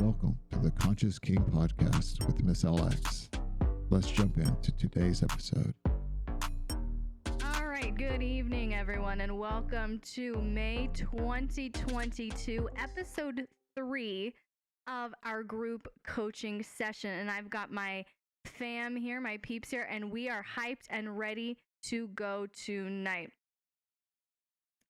Welcome to the Conscious Kink Podcast with Miss LX. Let's jump into today's episode. All right, good evening, everyone, and welcome to May 2022, episode 3 of our group coaching session. And I've got my fam here, my peeps here, and we are hyped and ready to go tonight.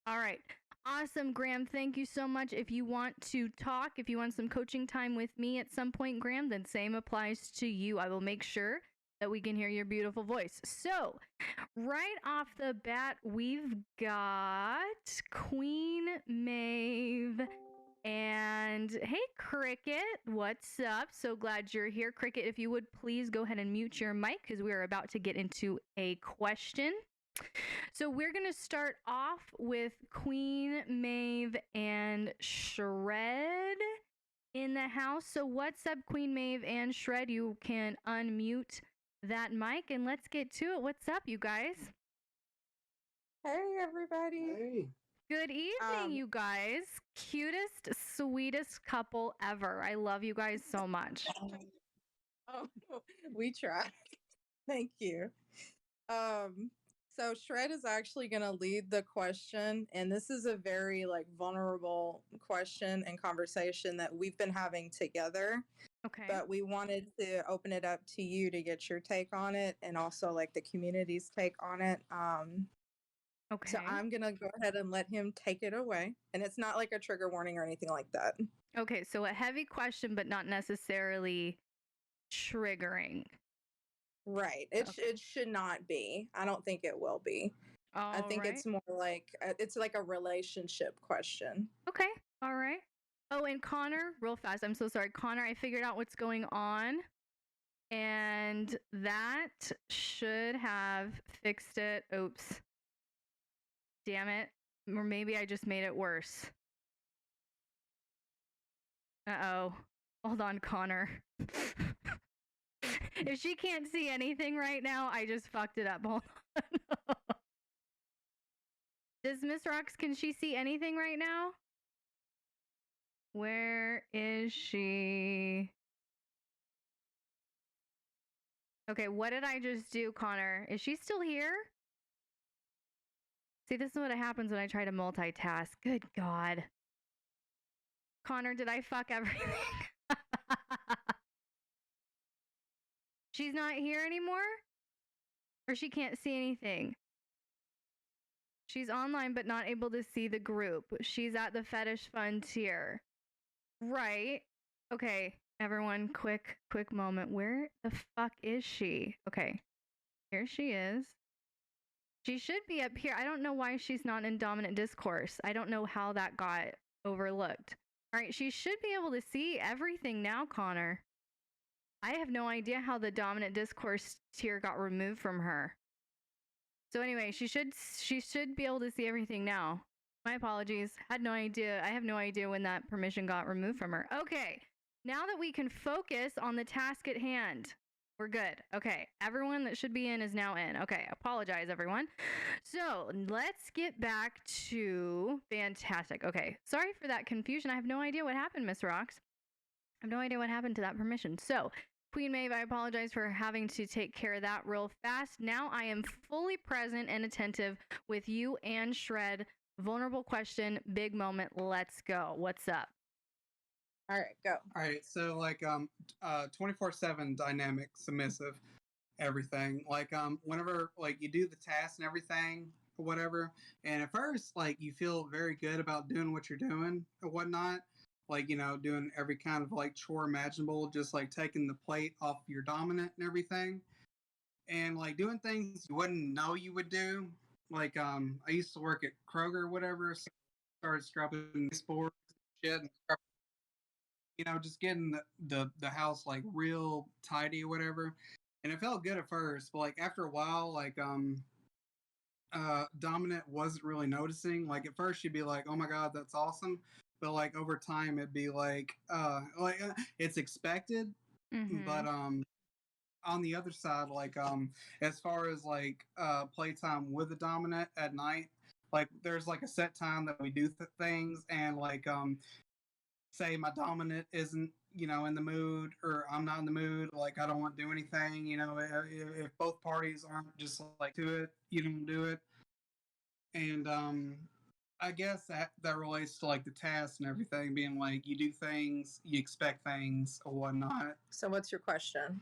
All right. Awesome, Graham. Thank you so much. If you want to talk, if you want some coaching time with me at some point, Graham, then same applies to you. I will make sure that we can hear your beautiful voice. So, right off the bat, we've got Queen Maeve and hey, Cricket, what's up? So glad you're here. Cricket, if you would please go ahead and mute your mic because we are about to get into a question. So we're going to start off with Queen Maeve and Shred in the house. So what's up, Queen Maeve and Shred? You can unmute that mic and let's get to it. What's up, you guys? Hey, everybody. Hey. Good evening, you guys. Cutest, sweetest couple ever. I love you guys so much. Oh, we try. Thank you. So Shred is actually going to lead the question, and this is a very vulnerable question and conversation that we've been having together. Okay. But we wanted to open it up to you to get your take on it, and also the community's take on it. Okay. So I'm going to go ahead and let him take it away, and it's not like a trigger warning or anything like that. Okay, so a heavy question, but not necessarily triggering. Right. It should not be. I don't think it will be. I think it's more it's like a relationship question. Okay. All right. Oh, and Connor, real fast. I'm so sorry. Connor, I figured out what's going on. And that should have fixed it. Oops. Damn it. Or maybe I just made it worse. Uh-oh. Hold on, Connor. If she can't see anything right now, I just fucked it up. Hold on. Does Miss Rocks, can she see anything right now? Where is she? Okay, what did I just do, Connor? Is she still here? See, this is what happens when I try to multitask. Good God. Connor, did I fuck everything? She's not here anymore? Or she can't see anything? She's online but not able to see the group. She's at the Fetish Fun tier. Right. Okay, everyone, quick moment. Where the fuck is she? Okay, here she is. She should be up here. I don't know why she's not in Dominant Discourse. I don't know how that got overlooked. All right, she should be able to see everything now, Connor. I have no idea how the Dominant Discourse tier got removed from her. So anyway, she should be able to see everything now. My apologies. Had no idea. I have no idea when that permission got removed from her. Okay. Now that we can focus on the task at hand, we're good. Okay. Everyone that should be in is now in. Okay. Apologize, everyone. So let's get back to fantastic. Okay. Sorry for that confusion. I have no idea what happened, Miss Rocks. I have no idea what happened to that permission. So Queen Maeve, I apologize for having to take care of that real fast. Now I am fully present and attentive with you and Shred. Vulnerable question, big moment. Let's go. What's up? All right, go. All right, so 24/7 dynamic, submissive, everything. Whenever you do the tasks and everything or whatever, and at first you feel very good about doing what you're doing or whatnot. Doing every kind of chore imaginable, just taking the plate off your dominant and everything. And doing things you wouldn't know you would do. I used to work at Kroger or whatever, so I started scrubbing baseboards and shit and just getting the house real tidy or whatever. And it felt good at first, but after a while, dominant wasn't really noticing. At first she'd be like, oh my god, that's awesome. But over time it'd be it's expected. Mm-hmm. But on the other side, as far as playtime with the dominant at night, there's a set time that we do things, and say my dominant isn't, in the mood, or I'm not in the mood, like I don't want to do anything, if both parties aren't just like to it, you don't do it. And I guess that relates to like the tasks and everything, being like you do things, you expect things or whatnot. So what's your question?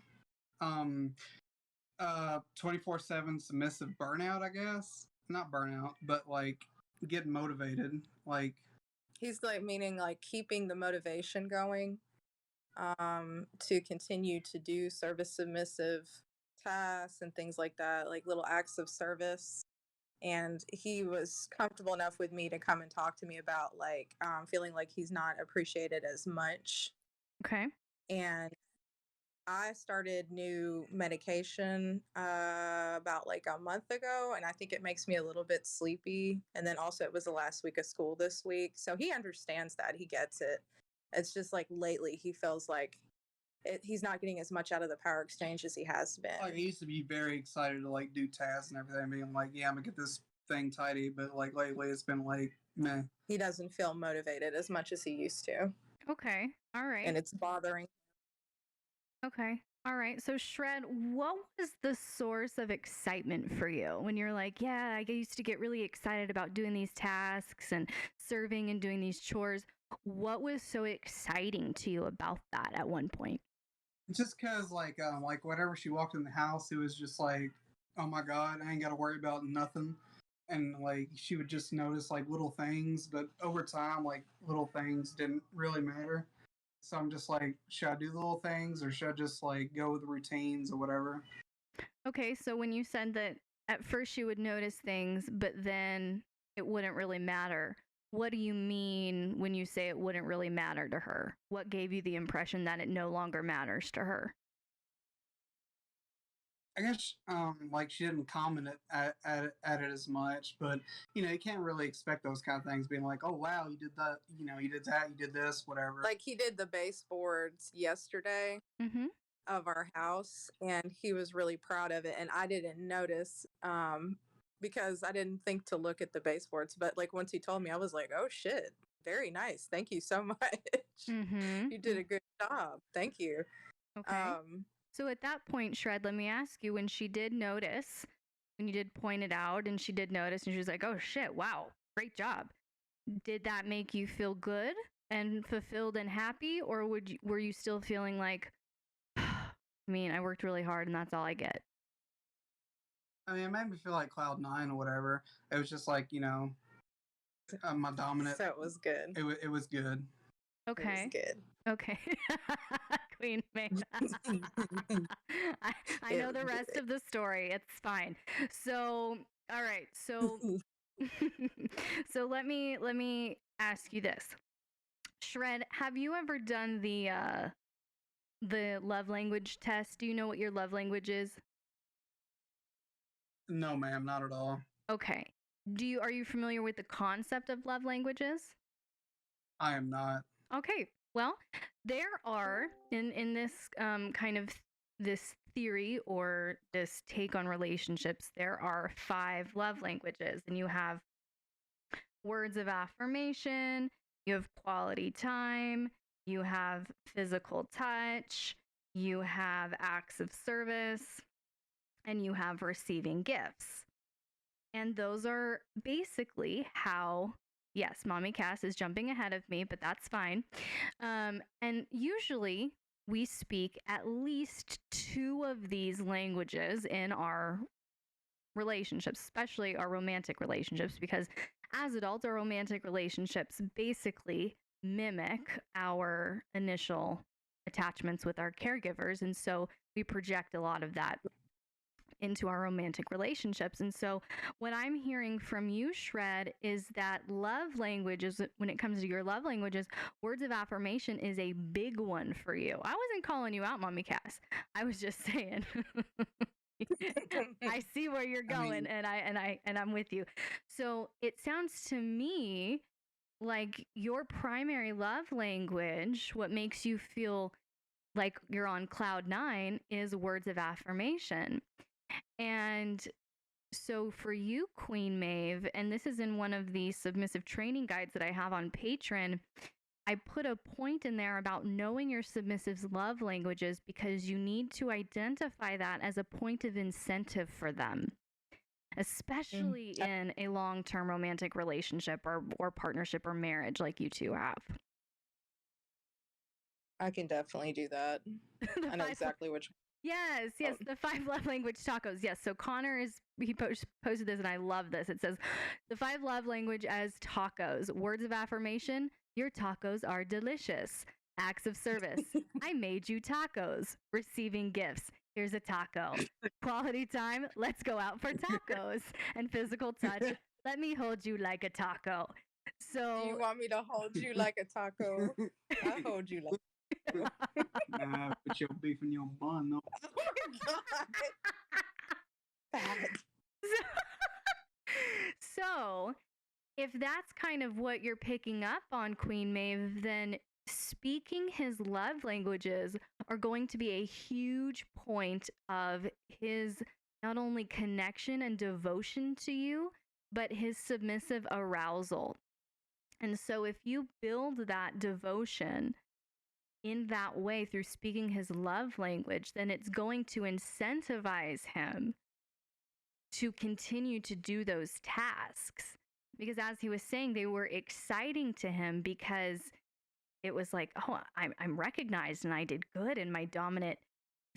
24/7 submissive burnout, I guess. Not burnout, but like getting motivated. Like he's like meaning like keeping the motivation going to continue to do service submissive tasks and things like that, like little acts of service. And he was comfortable enough with me to come and talk to me about like feeling like he's not appreciated as much. Okay. And I started new medication about like a month ago, and I think it makes me a little bit sleepy. And then also it was the last week of school this week. So he understands that. He gets it. It's just like lately he feels like he's not getting as much out of the power exchange as he has been. Like he used to be very excited to like do tasks and everything, being like, yeah, I'm gonna get this thing tidy. But like lately it's been like, meh. He doesn't feel motivated as much as he used to. Okay. All right. And it's bothering. Okay. All right. So Shred, what was the source of excitement for you when you're like, yeah, I used to get really excited about doing these tasks and serving and doing these chores. What was so exciting to you about that at one point? Just because like whenever she walked in the house, it was just like, oh my God, I ain't got to worry about nothing. And like she would just notice like little things, but over time, like little things didn't really matter. So I'm just like, should I do the little things or should I just like go with the routines or whatever? Okay, so when you said that at first you would notice things, but then it wouldn't really matter, what do you mean when you say it wouldn't really matter to her? What gave you the impression that it no longer matters to her? I guess like she didn't comment at it as much, but you can't really expect those kind of things, being like, oh wow, you did that, you did that, you did this, whatever. Like he did the baseboards yesterday of our house, and he was really proud of it, and I didn't notice because I didn't think to look at the baseboards, but like once he told me, I was like, oh shit, very nice, thank you so much. You did a good job, thank you. Okay. So at that point, Shred, let me ask you, when she did notice, when you did point it out and she did notice and she was like, oh shit, wow, great job. Did that make you feel good and fulfilled and happy? Or were you still feeling like, I mean, I worked really hard and that's all I get? I mean, it made me feel like Cloud 9 or whatever. It was just like, my dominant. So it was good. It was good. Okay. It was good. Okay. Queen Maeve. I know the rest of the story. It's fine. So, all right. So, so let me ask you this. Shred, have you ever done the love language test? Do you know what your love language is? No, ma'am, not at all. Okay. Are you familiar with the concept of love languages? I am not. Okay. Well, there are in this kind of this theory or this take on relationships, there are 5 love languages, and you have words of affirmation, you have quality time, you have physical touch, you have acts of service, and you have receiving gifts. And those are basically how, yes, Mommy Cass is jumping ahead of me, but that's fine. And usually we speak at least 2 of these languages in our relationships, especially our romantic relationships, because as adults, our romantic relationships basically mimic our initial attachments with our caregivers. And so we project a lot of that into our romantic relationships. And so what I'm hearing from you, Shred, is that love languages, when it comes to your love languages, words of affirmation is a big one for you. I wasn't calling you out, Mommy Cass. I was just saying I see where you're going, and I'm with you. So it sounds to me like your primary love language, what makes you feel like you're on cloud 9, is words of affirmation. And so for you, Queen Maeve, and this is in one of the submissive training guides that I have on Patreon, I put a point in there about knowing your submissive's love languages because you need to identify that as a point of incentive for them, especially in a long-term romantic relationship or partnership or marriage like you two have. I can definitely do that. I know exactly which. Yes, the 5 love language tacos. Yes, so Connor he posted this and I love this. It says, the 5 love language as tacos. Words of affirmation, your tacos are delicious. Acts of service, I made you tacos. Receiving gifts, here's a taco. Quality time, let's go out for tacos. And physical touch, let me hold you like a taco. So, Do you want me to hold you like a taco? I hold you like a taco. Nah, put your beef in your bun. No. Oh my God. So, if that's kind of what you're picking up on, Queen Maeve, then speaking his love languages are going to be a huge point of his not only connection and devotion to you, but his submissive arousal. And so if you build that devotion in that way through speaking his love language, then it's going to incentivize him to continue to do those tasks. Because as he was saying, they were exciting to him because it was like, oh, I'm recognized and I did good and my dominant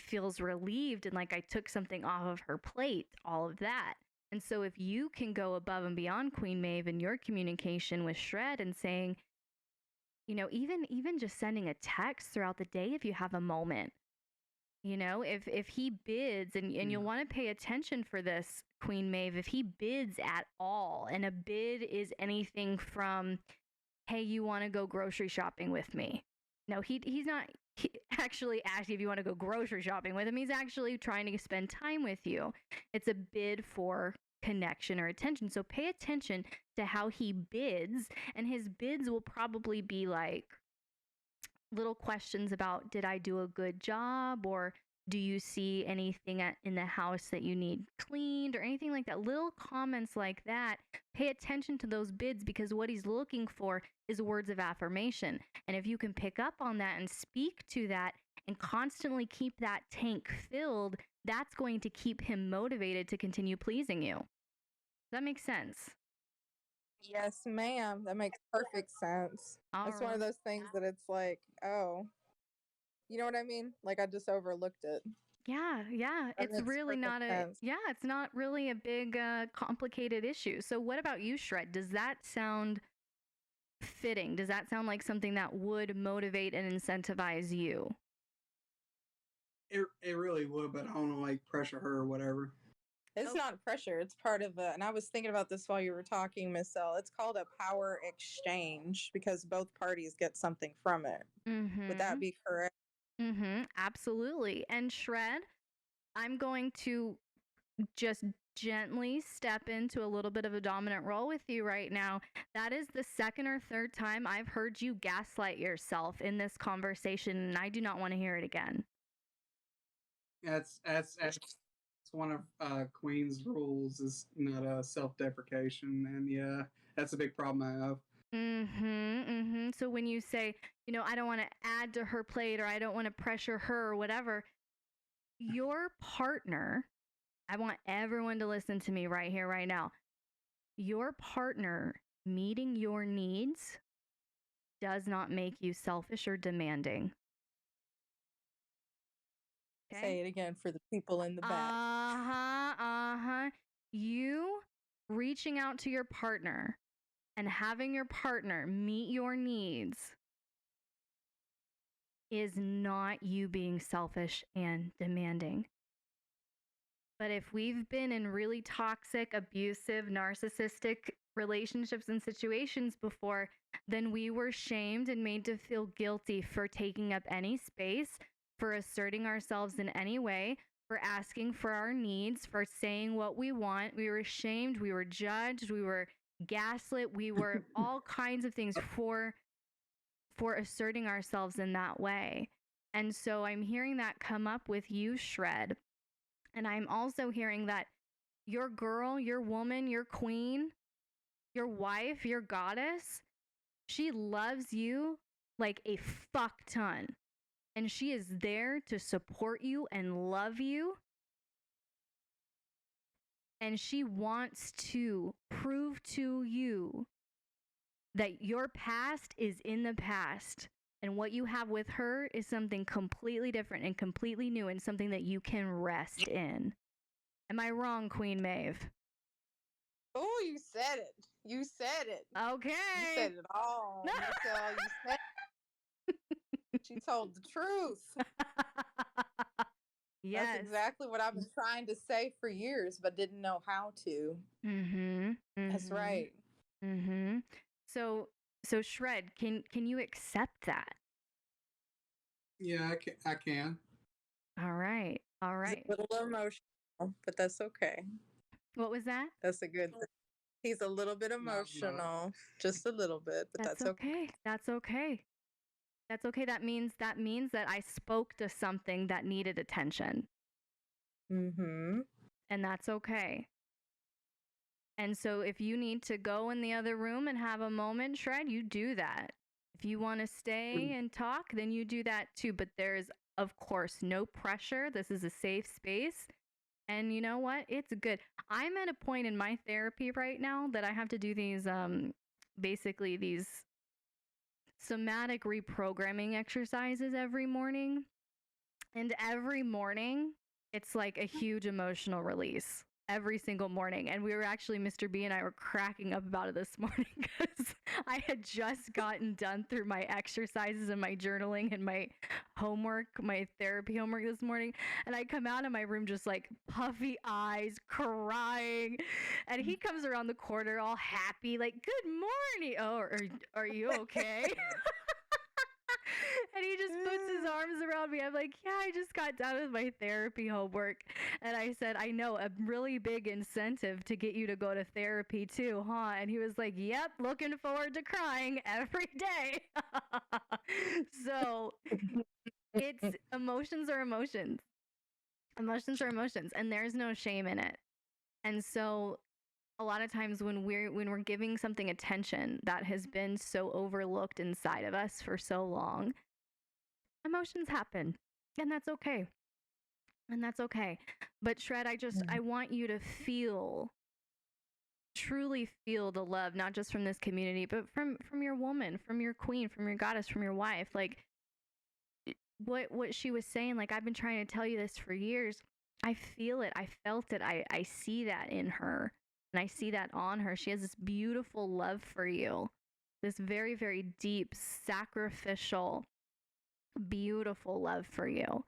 feels relieved and like I took something off of her plate, all of that. And so if you can go above and beyond, Queen Maeve, in your communication with Shred and saying, you know, even just sending a text throughout the day if you have a moment, you know, if he bids, and you'll want to pay attention for this, Queen Maeve, if he bids at all, and a bid is anything from, hey, you want to go grocery shopping with me? No, he's not actually asking if you want to go grocery shopping with him. He's actually trying to spend time with you. It's a bid for connection or attention. So pay attention to how he bids, and his bids will probably be like little questions about, did I do a good job? Or do you see anything in the house that you need cleaned or anything like that? Little comments like that. Pay attention to those bids because what he's looking for is words of affirmation. And if you can pick up on that and speak to that and constantly keep that tank filled, that's going to keep him motivated to continue pleasing you. Does that make sense? Yes, ma'am. That makes perfect sense. It's one of those things that it's like, oh, you know what I mean? Like I just overlooked it. Yeah. That It's makes really perfect not sense. it's not really a big complicated issue. So what about you, Shred? Does that sound fitting? Does that sound like something that would motivate and incentivize you? It really would, but I don't know, like pressure her or whatever. It's not pressure. It's part of and I was thinking about this while you were talking, Miss Elle. It's called a power exchange because both parties get something from it. Would that be correct? Absolutely. And Shred, I'm going to just gently step into a little bit of a dominant role with you right now. That is the second or third time I've heard you gaslight yourself in this conversation, and I do not want to hear it again. That's one of Queen's rules is not self-deprecation, and yeah, that's a big problem I have. So when you say, you know, I don't want to add to her plate or I don't want to pressure her or whatever, your partner, I want everyone to listen to me right here, right now. Your partner meeting your needs does not make you selfish or demanding. Okay? Say it again for the people in the back. You reaching out to your partner and having your partner meet your needs is not you being selfish and demanding. But if we've been in really toxic, abusive, narcissistic relationships and situations before, then we were shamed and made to feel guilty for taking up any space, for asserting ourselves in any way, for asking for our needs, for saying what we want. We were shamed, we were judged, we were gaslit, we were all kinds of things for asserting ourselves in that way. And so I'm hearing that come up with you, Shred. And I'm also hearing that your girl, your woman, your queen, your wife, your goddess, she loves you like a fuck ton. And she is there to support you and love you. And she wants to prove to you that your past is in the past. And what you have with her is something completely different and completely new and something that you can rest in. Am I wrong, Queen Maeve? Oh, you said it. You said it. Okay. You said it all. You said she told the truth. Yes. That's exactly what I've been trying to say for years, but didn't know how to. That's right. So Shred, can you accept that? Yeah, I can. All right. He's a little emotional, but that's okay. What was that? That's a good thing. He's a little bit emotional, just a little bit, but that's okay. That's okay. That's okay. That means that I spoke to something that needed attention. And that's okay. And so if you need to go in the other room and have a moment, Shred, you do that. If you want to stay and talk, then you do that too. But there's, of course, no pressure. This is a safe space. And you know what? It's good. I'm at a point in my therapy right now that I have to do these, basically these somatic reprogramming exercises every morning. And every morning, it's like a huge emotional release. Every single morning. And we were actually, Mr. B and I were cracking up about it this morning because I had just gotten done through my exercises and my journaling and my homework, my therapy homework this morning. And I come out of my room just like puffy eyes, crying. And he comes around the corner all happy, like, good morning. Oh, are you okay? And he just puts his arms around me. I'm like, yeah, I just got done with my therapy homework. And I said, I know, a really big incentive to get you to go to therapy too, huh? And he was like, yep, looking forward to crying every day. So it's emotions are emotions. Emotions are emotions, and there's no shame in it. And so a lot of times when we're giving something attention that has been so overlooked inside of us for so long, emotions happen, and that's okay. But Shred, I want you to truly feel the love, not just from this community, but from your woman, from your queen, from your goddess, from your wife. Like what she was saying, like, I've been trying to tell you this for years. I feel it. I felt it. I see that in her, and I see that on her. She has this beautiful love for you, this very, very deep, sacrificial, beautiful love for you.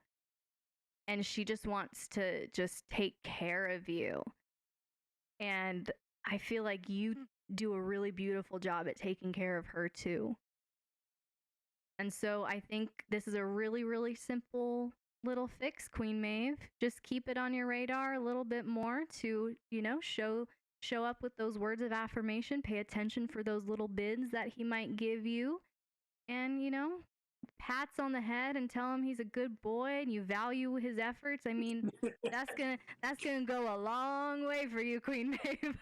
And she just wants to just take care of you. And I feel like you do a really beautiful job at taking care of her too. And so I think this is a really, really simple little fix, Queen Maeve. Just keep it on your radar a little bit more to, show up with those words of affirmation. Pay attention for those little bids that he might give you. And, pats on the head and tell him he's a good boy and you value his efforts. I mean, that's gonna go a long way for you, Queen Maeve.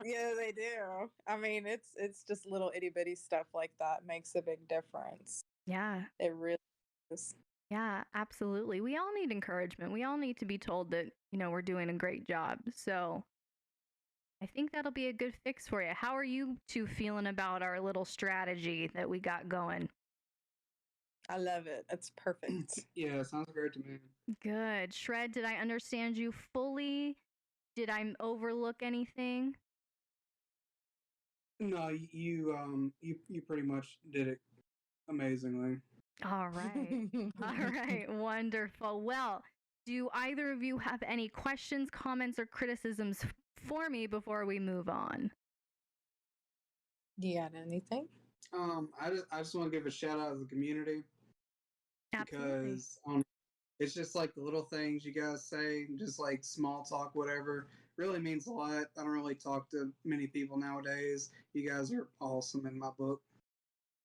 Yeah, they do. I mean, it's just little itty bitty stuff like that makes a big difference. Yeah. It really is. Yeah, absolutely. We all need encouragement. We all need to be told that, we're doing a great job. So I think that'll be a good fix for you. How are you two feeling about our little strategy that we got going? I love it. It's perfect. Yeah, sounds great to me. Good. Shred, did I understand you fully? Did I overlook anything? No, you pretty much did it amazingly. All right. All right. Wonderful. Well, do either of you have any questions, comments, or criticisms for me before we move on? Do you got anything? I just want to give a shout out to the community. Absolutely. Because it's just like the little things you guys say, just like small talk, whatever, really means a lot. I don't really talk to many people nowadays. You guys are awesome in my book.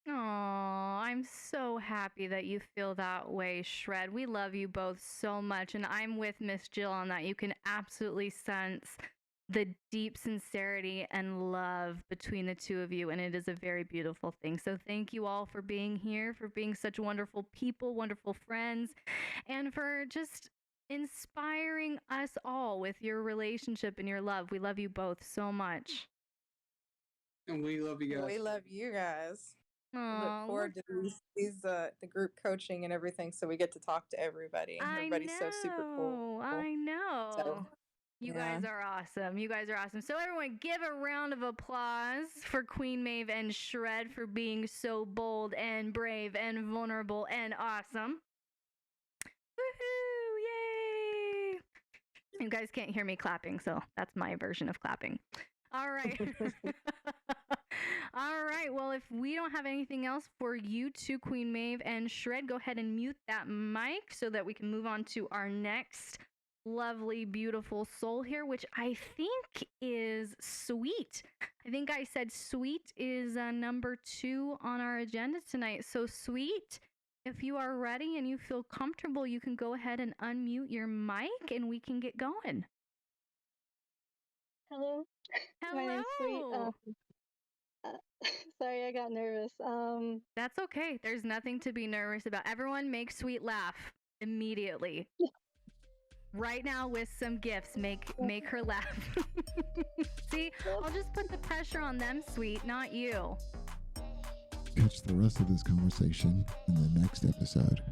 Oh, I'm so happy that you feel that way, Shred. We love you both so much, and I'm with Miss Jill on that. You can absolutely sense the deep sincerity and love between the two of you, and it is a very beautiful thing. So thank you all for being here, for being such wonderful people, wonderful friends, and for just inspiring us all with your relationship and your love. We love you both so much. And we love you guys. We love you guys. Aww, Look forward to these the group coaching and everything, so we get to talk to everybody. Everybody's so super cool. I know. So, you yeah. guys are awesome. You guys are awesome. So everyone give a round of applause for Queen Maeve and Shred for being so bold and brave and vulnerable and awesome. Woohoo! Yay! You guys can't hear me clapping, so that's my version of clapping. All right. All right. Well, if we don't have anything else for you two, Queen Maeve and Shred, go ahead and mute that mic so that we can move on to our next lovely, beautiful soul here, which I think is Sweet. I think I said Sweet is number 2 on our agenda tonight. So Sweet, if you are ready and you feel comfortable, you can go ahead and unmute your mic and we can get going. Hello. Hello. My name's Sweet. Sorry, I got nervous. That's okay. There's nothing to be nervous about. Everyone make Sweet laugh immediately. Right now with some gifts, make her laugh. See, I'll just put the pressure on them, Sweet, not you. Catch the rest of this conversation in the next episode.